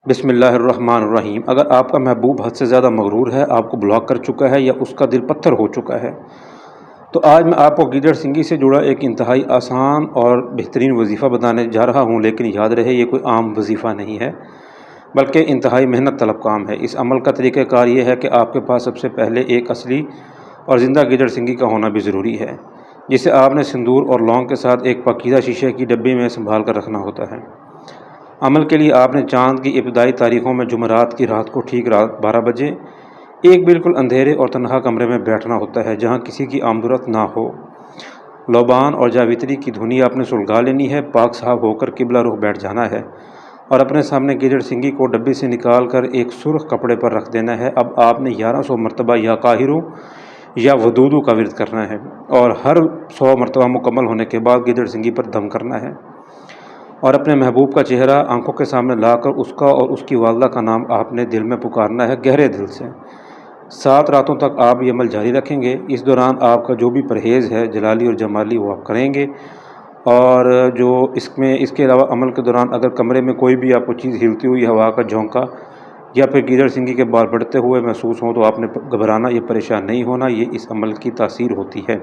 بسم اللہ الرحمن الرحیم۔ اگر آپ کا محبوب حد سے زیادہ مغرور ہے، آپ کو بلاک کر چکا ہے یا اس کا دل پتھر ہو چکا ہے، تو آج میں آپ کو گیدڑ سنگی سے جڑا ایک انتہائی آسان اور بہترین وظیفہ بتانے جا رہا ہوں، لیکن یاد رہے یہ کوئی عام وظیفہ نہیں ہے بلکہ انتہائی محنت طلب کام ہے۔ اس عمل کا طریقہ کار یہ ہے کہ آپ کے پاس سب سے پہلے ایک اصلی اور زندہ گیدڑ سنگی کا ہونا بھی ضروری ہے، جسے آپ نے سندور اور لونگ کے ساتھ ایک پاکیزہ شیشے کی ڈبی میں سنبھال کر رکھنا ہوتا ہے۔ عمل کے لیے آپ نے چاند کی ابتدائی تاریخوں میں جمعرات کی رات کو ٹھیک رات 12 بجے ایک بالکل اندھیرے اور تنہا کمرے میں بیٹھنا ہوتا ہے جہاں کسی کی آمد نہ ہو۔ لوبان اور جاویتری کی دھنی آپ نے سلگا لینی ہے، پاک صاف ہو کر قبلہ رخ بیٹھ جانا ہے اور اپنے سامنے گیدڑ سنگی کو ڈبی سے نکال کر ایک سرخ کپڑے پر رکھ دینا ہے۔ اب آپ نے 1100 مرتبہ یا قاہرو یا ودودو کا ورد کرنا ہے اور ہر 100 مرتبہ مکمل ہونے کے بعد گیدڑ سنگی پر دم کرنا ہے اور اپنے محبوب کا چہرہ آنکھوں کے سامنے لا کر اس کا اور اس کی والدہ کا نام آپ نے دل میں پکارنا ہے، گہرے دل سے۔ 7 راتوں تک آپ یہ عمل جاری رکھیں گے۔ اس دوران آپ کا جو بھی پرہیز ہے جلالی اور جمالی وہ آپ کریں گے، اور اس کے علاوہ عمل کے دوران اگر کمرے میں کوئی بھی آپ کو چیز ہلتی ہوئی، ہوا کا جھونکا یا پھر گیدڑ سنگی کے بال بڑھتے ہوئے محسوس ہوں تو آپ نے گھبرانا یا پریشان نہیں ہونا، یہ اس عمل کی تاثیر ہوتی ہے۔